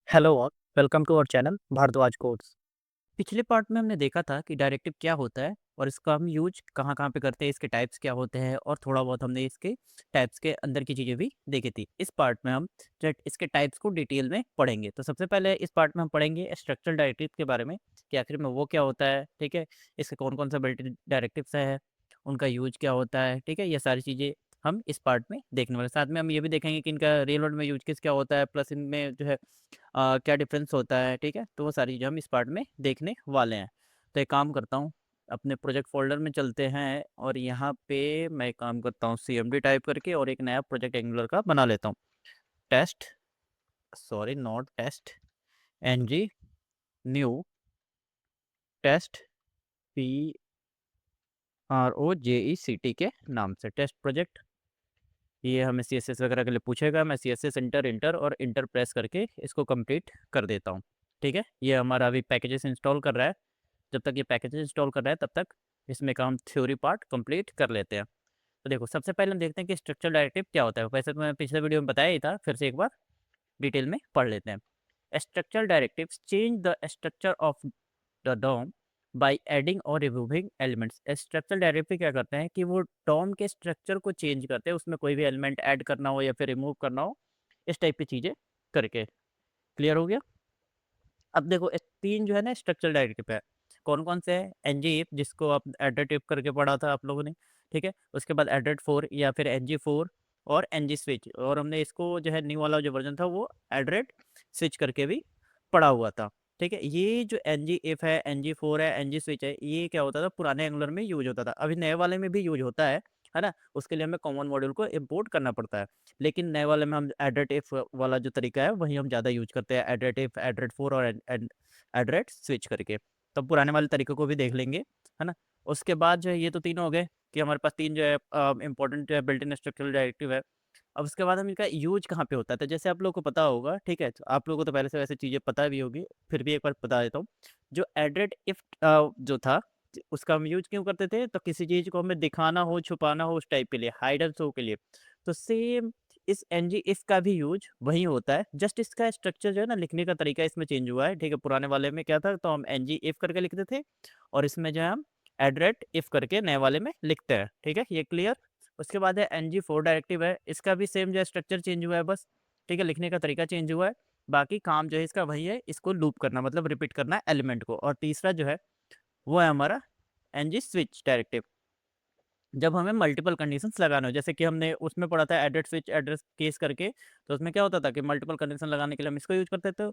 Hello all, welcome to our channel Bharadwaj codes. पिछले part में हमने देखा था कि डायरेक्टिव क्या होता है और इसका हम यूज कहाँ-कहाँ पे करते हैं, इसके टाइप्स क्या होते हैं और थोड़ा बहुत हमने इसके टाइप्स के अंदर की चीज़ें भी देखी थी। इस पार्ट में हम जट इसके टाइप्स को डिटेल में पढ़ेंगे। तो सबसे पहले इस पार्ट में हम पढ़ेंगे स्ट्रक्चरल डायरेक्टिव के बारे में कि आखिर में वो क्या होता है, ठीक है? इसके कौन-कौन सा बिल्ट-इन डायरेक्टिव्स है, उनका यूज क्या होता है, ठीक है? ये सारी चीज़ें हम इस पार्ट में देखने वाले हैं। साथ में हम ये भी देखेंगे कि इनका रियल वर्ल्ड में यूज केस क्या होता है, प्लस इनमें जो है क्या डिफरेंस होता है, ठीक है? तो वो सारी चीज़ें हम इस पार्ट में देखने वाले हैं। तो एक काम करता हूँ, अपने प्रोजेक्ट फ़ोल्डर में चलते हैं और यहाँ पे मैं एक काम करता हूँ सीएमडी टाइप करके और एक नया प्रोजेक्ट एंगुलर का बना लेता हूँ। Test sorry not test NG new test PROJECT के नाम से टेस्ट प्रोजेक्ट। ये हमें सीएसएस वगैरह के लिए पूछेगा। मैं सीएसएस इंटर इंटर और इंटर प्रेस करके इसको कंप्लीट कर देता हूँ। ठीक है? ये हमारा अभी पैकेजेस इंस्टॉल कर रहा है। जब तक ये पैकेजेस इंस्टॉल कर रहा है तब तक इसमें का हम थ्योरी पार्ट कंप्लीट कर लेते हैं। तो देखो सबसे पहले हम देखते हैं कि स्ट्रक्चरल डायरेक्टिव क्या होता है। वैसे तो मैं पिछले वीडियो में बताया ही था, फिर से एक बार डिटेल में पढ़ लेते हैं। Structural directives change the structure of the DOM by adding और रिमूविंग एलिमेंट्स। स्ट्रक्चरल डायरेक्टिव क्या करते हैं कि वो डॉम के स्ट्रक्चर को चेंज करते हैं, उसमें कोई भी एलिमेंट ऐड करना हो या फिर रिमूव करना हो, इस टाइप की चीज़ें करके। क्लियर हो गया? अब देखो 3 जो है ना स्ट्रक्चरल डायरेक्टिव है। कौन-कौन से हैं? एनजी जिसको आप एड्रेटिव करके पढ़ा था आप लोगों ने, ठीक है? उसके बाद एड्रेट 4 या फिर एनजी 4 और एनजी स्विच, और हमने इसको जो है न्यू वाला जो वर्ज़न था वो एड्रेट स्विच करके भी पढ़ा हुआ था, ठीक है? ये जो एनजी इफ है, एनजी 4 है, एनजी स्विच है, ये क्या होता था पुराने एंगुलर में यूज़ होता था। अभी नए वाले में भी यूज़ होता है ना? उसके लिए हमें कॉमन मॉड्यूल को इम्पोर्ट करना पड़ता है। लेकिन नए वाले में हम एड्रेट इफ वाला जो तरीका है वही हम ज़्यादा यूज़ करते हैं, एड्रेट इफ, एड्रेट 4 और एड्रेट स्विच करके। तो पुराने वाले तरीकों को भी देख लेंगे, है ना? उसके बाद जो है ये तो 3 हो गए कि हमारे पास 3 जो है इम्पोर्टेंट जो है बिल्ट इन स्ट्रक्चरल डायरेक्टिव है। अब उसके बाद हम इनका यूज़ कहाँ पे होता है? तो जैसे आप लोगों को पता होगा, ठीक है? तो आप लोगों को तो पहले से वैसे चीज़ें पता भी होगी, फिर भी एक बार बता देता हूँ। जो एड्रेट इफ जो था उसका हम यूज़ क्यों करते थे? तो किसी चीज़ को हमें दिखाना हो, छुपाना हो उस टाइप के लिए, हाइड एंड सो के लिए। तो सेम इस एनजी इफ का भी यूज़ वही होता है, जस्ट इसका स्ट्रक्चर जो है ना लिखने का तरीका इसमें चेंज हुआ है, ठीक है? पुराने वाले में क्या था तो हम एनजी इफ करके लिखते थे और इसमें जो है हम एड्रेट इफ करके नए वाले में लिखते हैं, ठीक है? ये क्लियर? उसके बाद है एनजी 4 डायरेक्टिव है, इसका भी सेम जो है स्ट्रक्चर चेंज हुआ है बस, ठीक है? लिखने का तरीका चेंज हुआ है, बाकी काम जो है इसका वही है, इसको लूप करना मतलब रिपीट करना है एलिमेंट को। और तीसरा जो है वो है हमारा एनजी स्विच डायरेक्टिव। जब हमें मल्टीपल कंडीशंस लगाने हो, जैसे कि हमने उसमें पढ़ा था एड्रेस स्विच एड्रेस केस करके, तो उसमें क्या होता था कि मल्टीपल कंडीशन लगाने के लिए हम इसको यूज़ करते थे,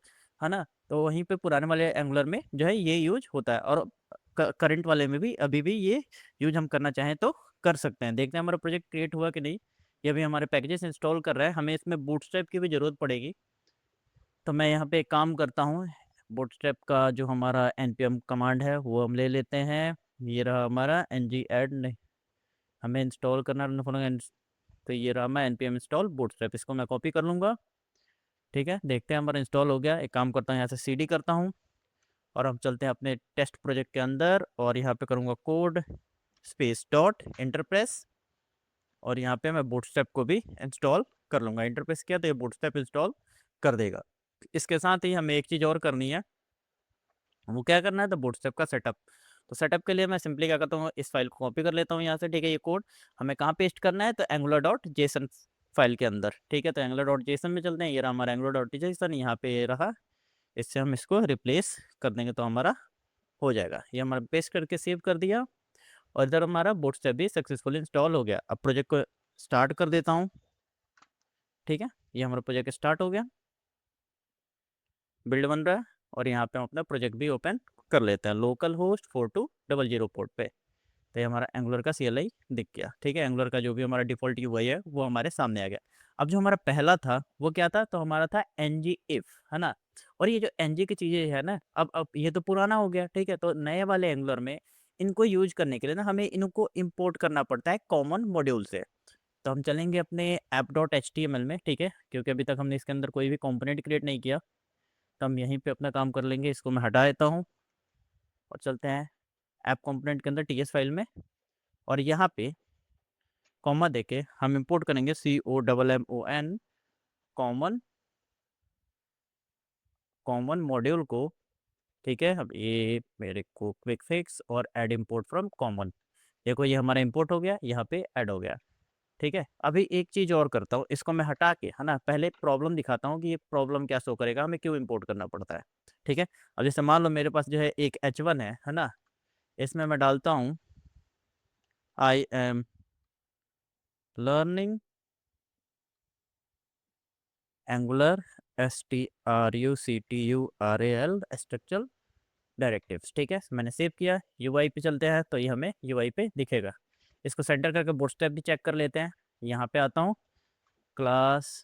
है ना? तो वहीं पे पुराने वाले एंगुलर में जो है ये यूज़ होता है और करंट वाले में भी अभी भी ये यूज़ हम करना चाहें तो कर सकते हैं। देखते हैं हमारा प्रोजेक्ट क्रिएट हुआ कि नहीं। ये अभी हमारे पैकेजेस इंस्टॉल कर रहा है, हमें इसमें बूटस्ट्रैप की भी ज़रूरत पड़ेगी। तो मैं यहाँ पे एक काम करता हूँ, बूटस्ट्रैप का जो हमारा npm कमांड है वो हम ले लेते हैं। ये रहा हमारा ng ऐड नहीं, हमें इंस्टॉल करना है फॉलोइंग तो ये रहा मैं npm इंस्टॉल बूटस्ट्रैप, इसको मैं कॉपी कर लूँगा, ठीक है? देखते हैं हमारा इंस्टॉल हो गया। एक काम करता हूँ यहाँ से cd करता हूँ और हम चलते हैं अपने टेस्ट प्रोजेक्ट के अंदर और यहाँ पे करूँगा कोड स्पेस डॉट इंटरप्रेस और यहाँ पे मैं बूटस्ट्रैप को भी इंस्टॉल कर लूँगा। इंटरप्रेस किया तो ये बूटस्ट्रैप इंस्टॉल कर देगा। इसके साथ ही हमें एक चीज़ और करनी है, वो क्या करना है तो बूटस्ट्रैप का सेटअप। तो सेटअप के लिए मैं सिंपली क्या करता हूँ, इस फाइल को कॉपी कर लेता हूँ यहाँ से, ठीक है? ये कोड हमें कहाँ पेस्ट करना है तो angular.json फाइल के अंदर, ठीक है? तो angular.json में चलते हैं। ये रहा हमारा angular.json, यहाँ पे ये रहा, इससे हम इसको रिप्लेस कर देंगे तो हमारा हो जाएगा। ये हमारा पेस्ट करके सेव कर दिया और इधर हमारा बूटस्ट्रैप भी सक्सेसफुली इंस्टॉल हो गया। अब प्रोजेक्ट को स्टार्ट कर देता हूँ, ठीक है? ये हमारा प्रोजेक्ट स्टार्ट हो गया, बिल्ड बन रहा है और यहाँ पे हम अपना प्रोजेक्ट भी ओपन कर लेते हैं लोकल होस्ट 4200 पोर्ट पे। तो ये हमारा एंगुलर का CLI दिख गया, ठीक है? एंगुलर का जो भी हमारा डिफ़ॉल्ट यूआई है वो हमारे सामने आ गया। अब जो हमारा पहला था वो क्या था तो हमारा था ng if, है ना? और ये जो ng की चीज़ें है ना, अब ये तो पुराना हो गया, ठीक है? तो नए वाले एंगुलर में इनको यूज़ करने के लिए ना हमें इनको इम्पोर्ट करना पड़ता है कॉमन मॉड्यूल से। तो हम चलेंगे अपने app.html में, ठीक है? क्योंकि अभी तक हमने इसके अंदर कोई भी कंपोनेंट क्रिएट नहीं किया, तो हम यहीं पे अपना काम कर लेंगे। इसको मैं हटा देता हूँ और चलते हैं ऐप कंपोनेंट के अंदर ts फाइल में और यहाँ पे कॉमा देके हम इंपोर्ट करेंगे COMMON कॉमन कॉमन मॉड्यूल को, ठीक है। अब ये मेरे को क्विक फिक्स और ऐड इंपोर्ट फ्रॉम कॉमन, देखो ये हमारा इंपोर्ट हो गया, यहाँ पे ऐड हो गया, ठीक है। अभी एक चीज़ और करता हूँ, इसको मैं हटा के, है ना, पहले प्रॉब्लम दिखाता हूँ कि ये प्रॉब्लम क्या शो करेगा, हमें क्यों इंपोर्ट करना पड़ता है, ठीक है। अब जैसे मान लो मेरे पास जो है एक H1 है ना, इसमें मैं डालता हूँ I am learning angular STRUCTURAL structural directives, ठीक है। मैंने सेव किया, यूआई पे चलते हैं तो ये हमें यूआई पे दिखेगा। इसको सेंटर करके बूटस्ट्रैप भी चेक कर लेते हैं। यहाँ पे आता हूँ, class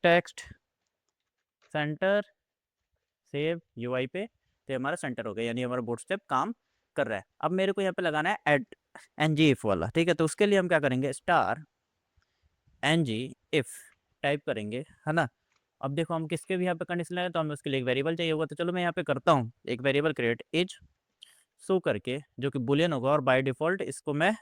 text centre, save UI पे, तो ये हमारा सेंटर हो गया, यानी हमारा बूटस्ट्रैप काम कर रहा है। अब मेरे को यहाँ पे लगाना है एड ngif वाला, ठीक है। तो उसके लिए हम क्या करेंगे, स्टार ngif टाइप करेंगे, है ना। अब देखो हम किसके भी यहाँ पे कंडीशन लगाए, तो हमें उसके लिए एक वेरिएबल चाहिए होगा। तो चलो मैं यहाँ पे करता हूँ एक वेरिएबल क्रिएट एज शो करके, जो कि बुलियन होगा, और बाय डिफ़ॉल्ट इसको मैं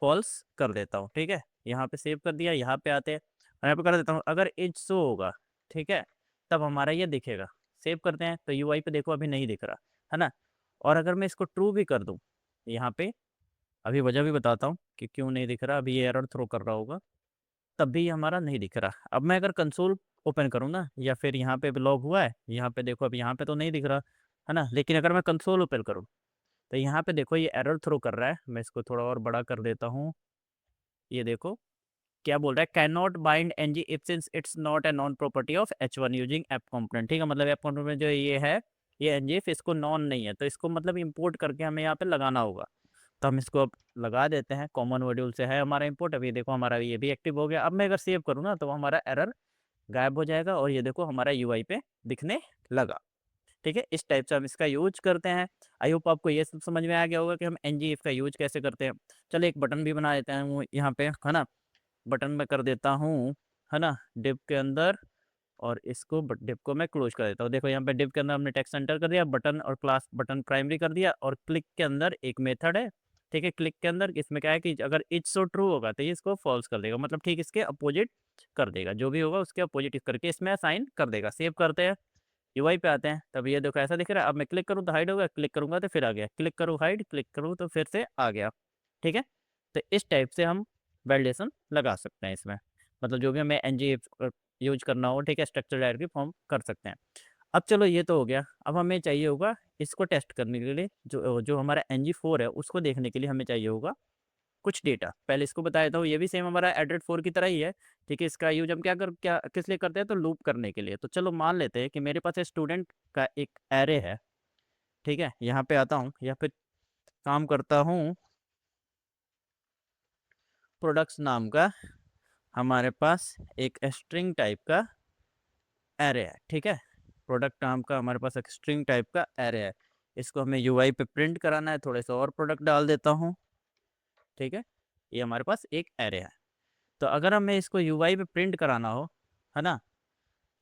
फॉल्स कर देता हूँ, ठीक है। यहाँ पे सेव कर दिया, यहाँ पे आते हैं और यहाँ पे कर देता हूँ, अगर एज शो होगा, ठीक है, तब हमारा ये दिखेगा। सेव करते हैं तो यूआई पे देखो अभी नहीं दिख रहा, है ना। और अगर मैं इसको ट्रू भी कर दूँ यहाँ पे, अभी वजह भी बताता हूँ कि क्यों नहीं दिख रहा, अभी ये एरर थ्रो कर रहा होगा, तब भी हमारा नहीं दिख रहा। अब मैं अगर कंसोल ओपन करूँ ना, या फिर यहाँ पे लॉग हुआ है, यहाँ पे देखो, अब यहाँ पे तो नहीं दिख रहा, है ना। लेकिन अगर मैं कंसोल ओपन करूँ तो यहाँ पे देखो ये एरर थ्रो कर रहा है। मैं इसको थोड़ा और बड़ा कर देता हूँ, ये देखो क्या बोल रहा है, can not bind NG if since it's not a known property of H1 using app component, ठीक है। मतलब ऐप कंपोनेंट में जो ये है, ये एनजीएफ इसको नॉन नहीं है, तो इसको मतलब इंपोर्ट करके हमें यहाँ पे लगाना होगा। तो हम इसको अब लगा देते हैं, कॉमन मॉड्यूल से है हमारा इंपोर्ट। अभी देखो हमारा ये भी एक्टिव हो गया। अब मैं अगर सेव करूँ ना, तो हमारा एरर गायब हो जाएगा और ये देखो हमारा यूआई पे दिखने लगा, ठीक है। इस टाइप से हम इसका यूज करते हैं। आई होप आपको ये सब समझ में आ गया होगा कि हम ngif का यूज कैसे करते हैं। चलो एक बटन भी बना देते हैं वो यहाँ पे, है ना। बटन में कर देता हूँ, है ना, डिव के अंदर, और इसको डिव को मैं क्लोज कर देता हूँ। देखो यहाँ पे डिव के अंदर हमने टेक्स्ट एंटर कर दिया, बटन और क्लास बटन प्राइमरी कर दिया, और क्लिक के अंदर एक मेथड है, ठीक है। क्लिक के अंदर इसमें क्या है कि अगर इट्स सो ट्रू होगा तो ये इसको फॉल्स कर देगा, मतलब ठीक इसके अपोजिट कर देगा, जो भी होगा उसके अपोजिट करके इसमें असाइन कर देगा। सेव करते हैं, यूआई पे आते हैं, तब ये देखो ऐसा दिख रहा है। अब मैं क्लिक करूँ तो हाइड होगा, क्लिक करूँगा तो फिर आ गया, क्लिक करूँ हाइड, क्लिक करूँ तो फिर से आ गया, ठीक है। तो इस टाइप से हम वैलिडेशन लगा सकते हैं इसमें, मतलब जो भी हमें ngif यूज करना हो, ठीक है, स्ट्रक्चर डायरेक्टली फॉर्म कर सकते हैं। अब चलो ये तो हो गया। अब हमें चाहिए होगा इसको टेस्ट करने के लिए, जो जो हमारा ng4 है उसको देखने के लिए हमें चाहिए होगा कुछ डेटा। पहले इसको बता देता हूँ, ये भी सेम हमारा एड्रेड 4 की तरह ही है, ठीक है। इसका यूज हम क्या किस लिए करते हैं, तो लूप करने के लिए। तो चलो मान लेते हैं कि मेरे पास स्टूडेंट का एक एरे है, ठीक है। यहाँ पे आता हूँ या फिर काम करता हूँ, प्रोडक्ट्स नाम का हमारे पास एक स्ट्रिंग टाइप का एरे है, ठीक है। प्रोडक्ट नाम का हमारे पास एक स्ट्रिंग टाइप का एरे है, इसको हमें यूआई पे प्रिंट कराना है। थोड़े से और प्रोडक्ट डाल देता हूँ, ठीक है। ये हमारे पास एक एरे है। तो अगर हमें इसको यूआई पे प्रिंट कराना हो, है ना,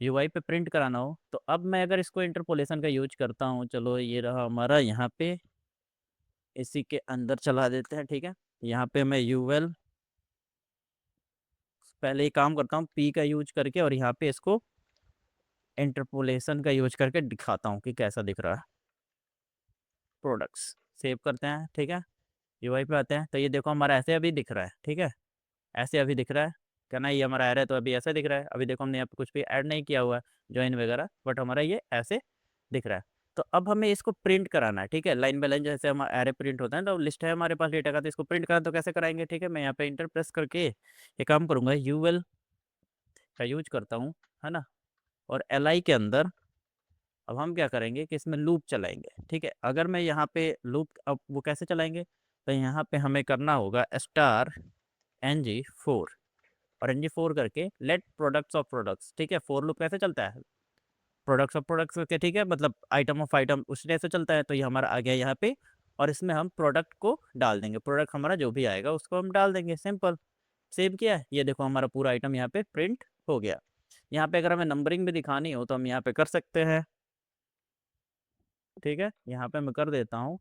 यूआई पे प्रिंट कराना हो, तो अब मैं अगर इसको इंटरपोलेशन का यूज करता हूँ, चलो ये रहा हमारा, यहाँ पे इसी के अंदर चला देते हैं, ठीक है। यहाँ पे मैं यूएल पहले ही काम करता हूँ पी का यूज करके, और यहाँ पे इसको इंटरपोलेशन का यूज करके दिखाता हूँ कि कैसा दिख रहा है। प्रोडक्ट्स सेव करते हैं, ठीक है। यूआई पे आते हैं तो ये देखो हमारा ऐसे अभी दिख रहा है, ठीक है। ऐसे अभी दिख रहा है, कहना ये हमारा एरे है तो अभी ऐसा दिख रहा है। अभी देखो हमने यहाँ पे कुछ भी ऐड नहीं किया हुआ है, ज्वाइन वगैरह, बट हमारा ये ऐसे दिख रहा है। तो अब हमें इसको प्रिंट कराना है, ठीक है। लाइन बाय लाइन जैसे हमारा एरे प्रिंट होता है, तो लिस्ट है हमारे पास डेटा का, तो इसको प्रिंट कराना तो कैसे कराएंगे, ठीक है। मैं यहाँ पे इंटर प्रेस करके ये काम करूँगा, यूएल का यूज करता हूँ, है ना। और एल के अंदर अब हम क्या करेंगे कि इसमें लूप चलाएंगे, ठीक है। अगर मैं यहाँ पे लूप, अब वो कैसे चलाएंगे, तो यहाँ पे हमें करना होगा स्टार ng4, और ng4 करके लेट प्रोडक्ट्स ऑफ प्रोडक्ट्स, ठीक है। फोर लूप कैसे चलता है, प्रोडक्ट्स ऑफ प्रोडक्ट्स करके, ठीक है, मतलब आइटम ऑफ आइटम उस तरह से चलता है। तो ये हमारा आ गया यहाँ पे, और इसमें हम प्रोडक्ट को डाल देंगे, प्रोडक्ट हमारा जो भी आएगा उसको हम डाल देंगे, सिंपल। सेव किया है, ये देखो हमारा पूरा आइटम यहाँ पे प्रिंट हो गया। यहाँ पे अगर हमें नंबरिंग भी दिखानी हो तो हम यहाँ पे कर सकते हैं, ठीक है। यहाँ पे मैं कर देता हूँ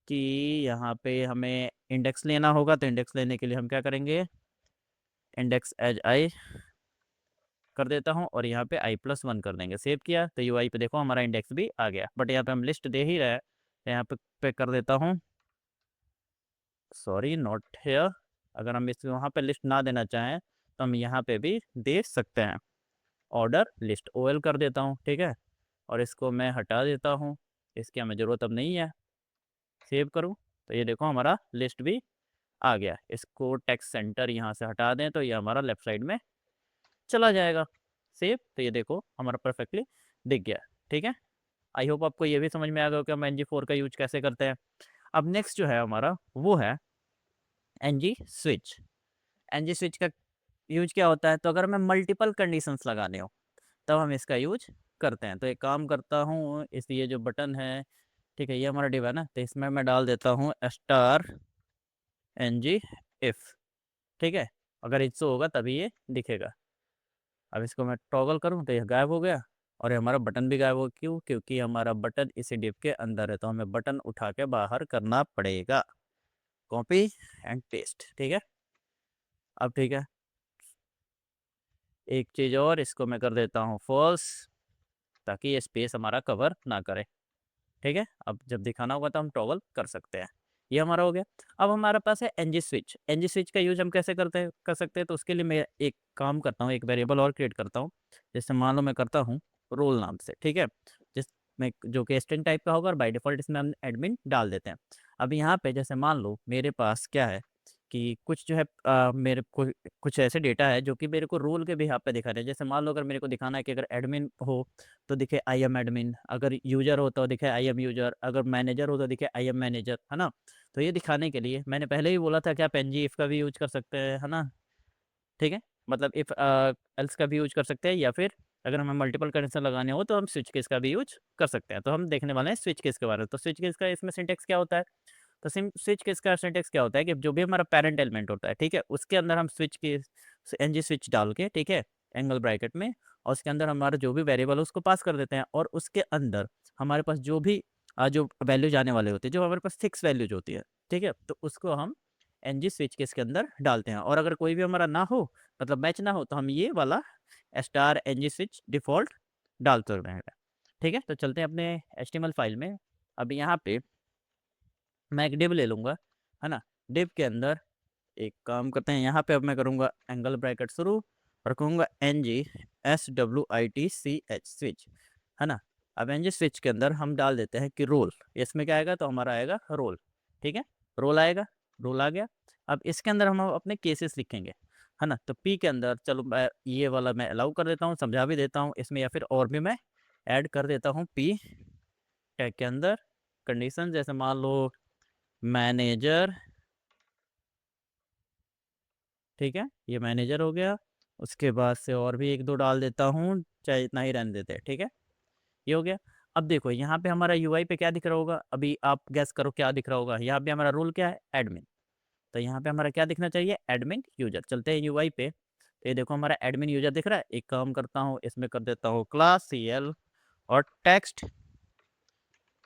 कि यहाँ पे हमें इंडेक्स लेना होगा, तो इंडेक्स लेने के लिए हम क्या करेंगे, इंडेक्स एज आई कर देता हूँ और यहाँ पे i+1 कर देंगे। सेव किया तो यूआई पे देखो हमारा इंडेक्स भी आ गया, बट यहाँ पे हम लिस्ट दे ही रहे हैं, यहाँ पे कर देता हूँ, सॉरी नॉट हियर। अगर हम इस वहाँ पे लिस्ट ना देना चाहें तो हम यहाँ पे भी दे सकते हैं, ऑर्डर लिस्ट OL कर देता हूँ, ठीक है। और इसको मैं हटा देता हूँ, इसकी हमें ज़रूरत अब नहीं है। सेव करूँ तो ये देखो हमारा लिस्ट भी आ गया। इसको टेक्स्ट सेंटर यहाँ से हटा दें तो ये हमारा लेफ्ट साइड में चला जाएगा। सेव तो ये देखो हमारा परफेक्टली दिख गया, ठीक है। आई होप आपको ये भी समझ में आ गया कि हम NG4 का यूज कैसे करते हैं। अब नेक्स्ट जो है हमारा वो है NG स्विच। NG स्विच का यूज क्या होता है, तो अगर हमें मल्टीपल कंडीशंस लगाने हो तब हम इसका यूज करते हैं। तो एक काम करता हूँ, इस ये जो बटन है, ठीक है, ये हमारा डिव है ना, तो इसमें मैं डाल देता हूँ स्टार NG इफ, ठीक है। अगर इससे होगा तभी ये दिखेगा। अब इसको मैं टॉगल करूँ तो ये गायब हो गया और ये हमारा बटन भी गायब हो, क्यों, क्योंकि हमारा बटन इसी डिव के अंदर है, तो हमें बटन उठा के बाहर करना पड़ेगा। कॉपी एंड पेस्ट, ठीक है। अब ठीक है, एक चीज़ और, इसको मैं कर देता हूँ फॉल्स, ताकि ये स्पेस हमारा कवर ना करे, ठीक है। अब जब दिखाना होगा तो हम टॉगल कर सकते हैं। ये हमारा हो गया। अब हमारे पास है NG स्विच। NG स्विच का यूज हम कैसे कर सकते हैं, तो उसके लिए मैं एक काम करता हूँ, एक वेरिएबल और क्रिएट करता हूँ। जैसे मान लो मैं करता हूँ रोल नाम से, ठीक है, जिसमें जो कि स्ट्रिंग टाइप का होगा और बाय डिफ़ॉल्ट इसमें हम एडमिन डाल देते हैं। अब यहाँ पे जैसे मान लो मेरे पास क्या है कि कुछ जो है मेरे को कुछ ऐसे डेटा है जो कि मेरे को रोल के बिहाफ पे दिखा रहे हैं। जैसे मान लो अगर मेरे को दिखाना है कि अगर एडमिन हो तो दिखे आई एम एडमिन, अगर यूज़र हो तो दिखे आई एम यूज़र, अगर मैनेजर हो तो दिखे आई एम मैनेजर, है ना। तो ये दिखाने के लिए मैंने पहले ही बोला था कि आप NG इफ़ का भी यूज़ कर सकते हैं, है ना, ठीक है। मतलब इफ़ एल्स का भी यूज़ कर सकते हैं, या फिर अगर हमें मल्टीपल कंडीशन लगाने हो तो हम स्विच केस का भी यूज़ कर सकते हैं। तो हम देखने वाले हैं स्विच केस के बारे में। तो स्विच केस का इसमें सिंटैक्स क्या होता है, तो स्विच केस का सिंटैक्स क्या होता है कि जो भी हमारा पैरेंट एलिमेंट होता है, ठीक है, उसके अंदर हम स्विच केस NG स्विच डाल के, ठीक है, एंगल ब्रैकेट में, और उसके अंदर हमारा जो भी वेरिएबल है उसको पास कर देते हैं, और उसके अंदर हमारे पास जो भी जो वैल्यूज आने वाले होते हैं, जो हमारे पास 6 वैल्यूज होती है, ठीक है, तो उसको हम NG स्विच केस के अंदर डालते हैं। और अगर कोई भी हमारा ना हो, मतलब मैच ना हो, तो हम ये वाला स्टार NG स्विच डिफ़ॉल्ट डाल सकते हैं, ठीक है। तो चलते हैं अपने HTML फाइल में। अब यहाँ पे मैं एक डिव ले लूँगा, है ना। डिव के अंदर एक काम करते हैं, यहाँ पे अब मैं करूँगा एंगल ब्रैकेट शुरू और कहूँगा NG SWITCH स्विच, है ना। अब NG स्विच के अंदर हम डाल देते हैं कि रोल, इसमें क्या आएगा, तो हमारा आएगा रोल, ठीक है, रोल आएगा, रोल आ गया। अब इसके अंदर हम अपने केसेस लिखेंगे, है ना। तो P के अंदर चलो मैं ये वाला मैं अलाउ कर देता हूँ, समझा भी देता हूँ इसमें, या फिर और भी मैं ऐड कर देता हूँ P टैग के अंदर कंडीशन, जैसे मान लो मैनेजर, ठीक है, ये मैनेजर हो गया। उसके बाद से और भी 1-2 डाल देता हूँ, चाहे इतना ही रहने देते हैं, ठीक है, ये हो गया। अब देखो यहाँ पे हमारा यूआई पे क्या दिख रहा होगा, अभी आप गेस करो क्या दिख रहा होगा। यहाँ पे हमारा रूल क्या है, एडमिन, तो यहाँ पे हमारा क्या दिखना चाहिए, एडमिन यूजर। चलते हैं यूआई पे, तो ये देखो हमारा एडमिन यूजर दिख रहा है। एक काम करता हूँ, इसमें कर देता हूँ क्लास CL और टेक्स्ट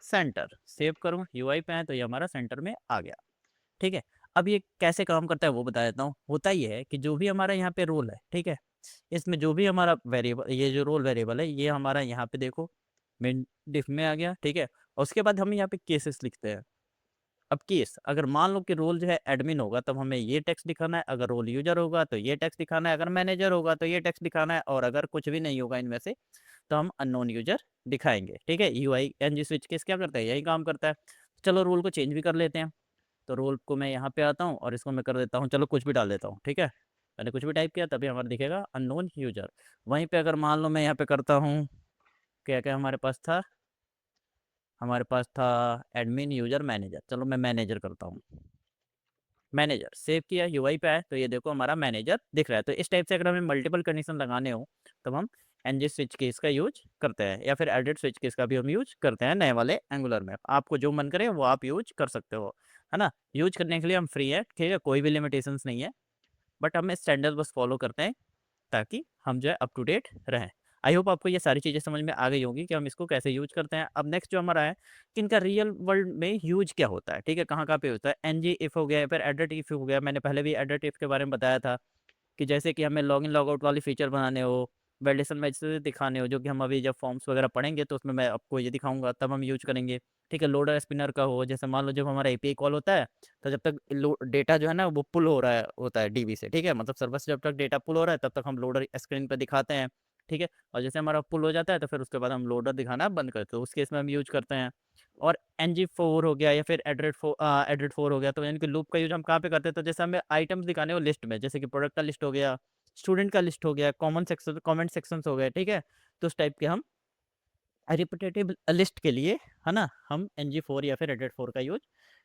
सेंटर, सेव करूँ, यूआई पे है तो ये हमारा सेंटर में आ गया, ठीक है। अब ये कैसे काम करता है वो बता देता हूँ। होता ये है कि जो भी हमारा यहाँ पे रोल है, ठीक है, इसमें जो भी हमारा वेरिएबल, ये जो रोल वेरिएबल है, ये हमारा यहाँ पे देखो मेन डिफ में आ गया, ठीक है। और उसके बाद हम यहाँ पे केसेस लिखते हैं। अब केस, अगर मान लो कि रोल जो है एडमिन होगा तब हमें ये टेक्स्ट दिखाना है, अगर रोल यूजर होगा तो ये टेक्स्ट दिखाना है, अगर मैनेजर होगा तो ये टेक्स्ट दिखाना है, और अगर कुछ भी नहीं होगा इनमें से तो हम अननोन यूजर दिखाएंगे, ठीक है। यूआई NG स्विच केस क्या करता है, यही काम करता है। चलो रोल को चेंज भी कर लेते हैं। तो रोल को मैं यहाँ पे आता हूँ और इसको मैं कर देता हूँ, चलो कुछ भी डाल देता हूँ, ठीक है। मैंने कुछ भी टाइप किया तभी हमारा दिखेगा अननोन यूजर। वहीं पे अगर मान लो मैं यहाँ पे करता हूँ, क्या क्या हमारे पास था, हमारे पास था एडमिन यूजर मैनेजर, चलो मैं मैनेजर करता हूँ, मैनेजर सेव किया, यूआई पे आए तो ये देखो हमारा मैनेजर दिख रहा है। तो इस टाइप से अगर हमें मल्टीपल कंडीशन लगाने हो तब हम NG स्विच केस का यूज करते हैं, या फिर एडिट स्विच केस का भी हम यूज करते हैं नए वाले एंगुलर में। आपको जो मन करे वो आप यूज कर सकते हो, है ना। यूज करने के लिए हम फ्री है, ठीक है, कोई भी लिमिटेशंस नहीं है, बट हम स्टैंडर्ड बस फॉलो करते हैं ताकि हम जो है अप टू डेट रहें। आई होप आपको ये सारी चीज़ें समझ में आ गई होंगी कि हम इसको कैसे यूज करते हैं। अब नेक्स्ट जो हमारा है कि इनका रियल वर्ल्ड में यूज क्या होता है, ठीक है, कहाँ पे होता है। NG इफ हो गया, फिर एडिट इफ हो गया। मैंने पहले भी एडिट इफ के बारे में बताया था कि जैसे कि हमें लॉगिन लॉगआउट वाली फीचर बनाने हो, वैलिडेशन मैसेज दिखाने हो, जो कि हम अभी जब फॉर्म्स वगैरह पढ़ेंगे तो उसमें मैं आपको ये दिखाऊंगा, तब हम यूज करेंगे। ठीक है, लोडर स्पिनर का हो, जैसे मान लो जब हमारा एपीआई कॉल होता है तो जब तक डेटा जो है ना वो पुल हो रहा है होता है डीबी से, ठीक है, मतलब सर्वर से जब तक डेटा पुल हो रहा है तब तक हम लोडर स्क्रीन पर दिखाते हैं। ठीक है, और जैसे हमारा पुल हो जाता है तो फिर उसके बाद हम लोडर दिखाना बंद करते हैं, उस केस में हम यूज करते हैं। और NG4 हो गया या फिर एड्रेट 4 हो गया, तो यानी कि लूप का यूज हम कहाँ पे करते हैं, तो जैसे हमें आइटम्स दिखाने हो लिस्ट में, जैसे कि प्रोडक्ट का लिस्ट हो गया, स्टूडेंट का लिस्ट हो गया, कमेंट सेक्शंस हो गए, ठीक है, तो उस टाइप के हम रिपीटेटिव लिस्ट के लिए, है ना, हम NG4 या फिर एड्रेट 4 का यूज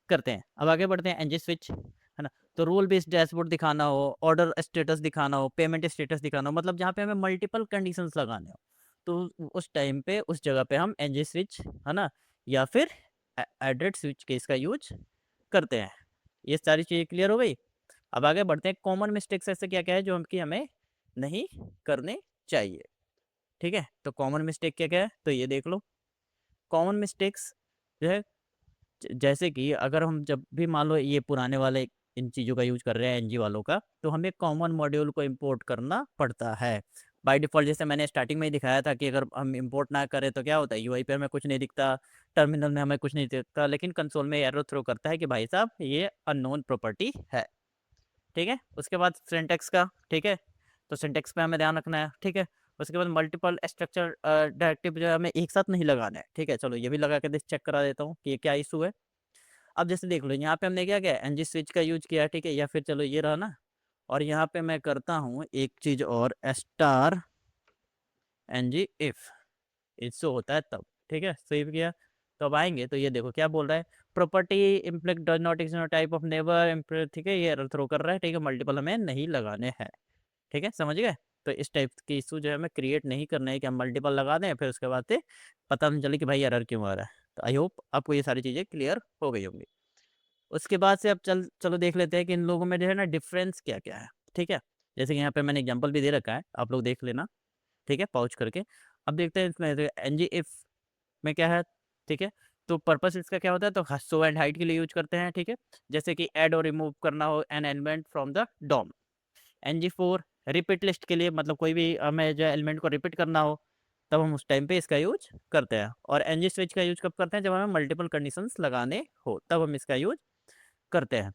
करते हैं। अब आगे बढ़ते हैं, NG स्विच, है ना, तो रोल बेस्ड डैशबोर्ड दिखाना हो, ऑर्डर स्टेटस दिखाना हो, पेमेंट स्टेटस दिखाना हो, मतलब जहाँ पे हमें मल्टीपल कंडीशंस लगाने हो, तो उस टाइम पे उस जगह पे हम NG स्विच, है ना, या फिर एड्रेट स्विच के इसका यूज करते हैं। ये सारी चीज़ें क्लियर हो गई। अब आगे बढ़ते हैं, कॉमन मिस्टेक्स ऐसे क्या क्या है जो कि हमें नहीं करने चाहिए। ठीक है, तो कॉमन मिस्टेक क्या क्या है, तो ये देख लो। कॉमन मिस्टेक्स जो है, जैसे कि अगर हम जब भी मान लो ये पुराने वाले इन चीज़ों का यूज कर रहे हैं NG वालों का, तो हमें कॉमन मॉड्यूल को इंपोर्ट करना पड़ता है बाय डिफ़ॉल्ट। जैसे मैंने स्टार्टिंग में ही दिखाया था कि अगर हम इंपोर्ट ना करें तो क्या होता है, यूआई पे हमें कुछ नहीं दिखता, टर्मिनल में हमें कुछ नहीं दिखता, लेकिन कंसोल में एरर थ्रो करता है कि भाई साहब ये अननोन प्रॉपर्टी है। ठीक है, उसके बाद सिंटैक्स का, ठीक है, तो सिंटैक्स पे हमें ध्यान रखना है। ठीक है, उसके बाद मल्टीपल स्ट्रक्चर डायरेक्टिव जो है हमें एक साथ नहीं लगाना है। ठीक है, चलो ये भी लगा के चेक करा देता हूँ कि ये क्या इशू है। अब जैसे देख लो, यहाँ पे हमने क्या किया, NG स्विच का यूज किया, ठीक है, या फिर चलो ये रहा ना, और यहाँ पे मैं करता हूँ एक चीज और, स्टार NG इफ इशू होता है तब। ठीक है, सेव किया, तो अब आएंगे तो ये देखो क्या बोल रहा है, property implicit does not ignore type of neighbour, ठीक है, ये एरर थ्रो कर रहा है। ठीक है, मल्टीपल हमें नहीं लगाने हैं। ठीक है, समझ गए। तो इस टाइप की इशू जो है हमें क्रिएट नहीं करना है कि हम मल्टीपल लगा दें फिर उसके बाद से पता नहीं चले कि भाई एरर क्यों आ रहा है। तो आई होप आपको ये सारी चीज़ें क्लियर हो गई होंगी। उसके बाद से अब चलो देख लेते हैं कि इन लोगों में जो है ना डिफरेंस क्या क्या है। ठीक है, जैसे कि यहाँ पे मैंने एग्जांपल भी दे रखा है, आप लोग देख लेना। ठीक है, पॉज करके अब देखते हैं इसमें NG इफ में क्या है। ठीक है, तो पर्पस इसका क्या होता है, तो शो एंड हाइड के लिए यूज करते हैं। ठीक है, जैसे कि ऐड और रिमूव करना हो an element from the DOM. NG4 repeat list के लिए, मतलब कोई भी हमें जो एलिमेंट को रिपीट करना हो तब हम उस टाइम पे इसका यूज करते हैं। और NG स्विच का यूज कब करते हैं, जब हमें मल्टीपल कंडीशंस लगाने हो तब हम इसका यूज करते हैं।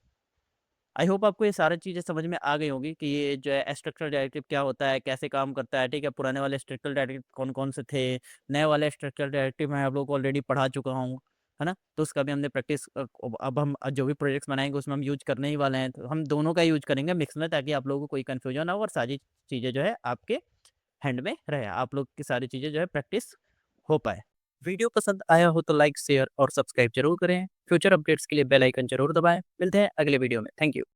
आई होप आपको ये सारी चीज़ें समझ में आ गई होंगी कि ये जो है स्ट्रक्चरल डायरेक्टिव क्या होता है, कैसे काम करता है। ठीक है, पुराने वाले स्ट्रक्चरल डायरेक्टिव कौन-कौन से थे, नए वाले स्ट्रक्चरल डायरेक्टिव मैं आप लोगों को ऑलरेडी पढ़ा चुका हूँ, है ना? तो उसका भी हमने प्रैक्टिस अब हम जो भी प्रोजेक्ट्स बनाएँगे उसमें हम यूज़ करने ही वाले हैं। तो हम दोनों का यूज़ करेंगे मिक्स में, ताकि आप लोगों को कोई कन्फ्यूजन ना हो और सारी चीज़ें जो है आपके हैंड में रहे। आप लोग की सारी चीज़ें जो है प्रैक्टिस हो पाए। वीडियो पसंद आया हो तो लाइक, शेयर और सब्सक्राइब जरूर करें। फ्यूचर अपडेट्स के लिए बेल आइकन जरूर दबाएं। मिलते हैं अगले वीडियो में। Thank you.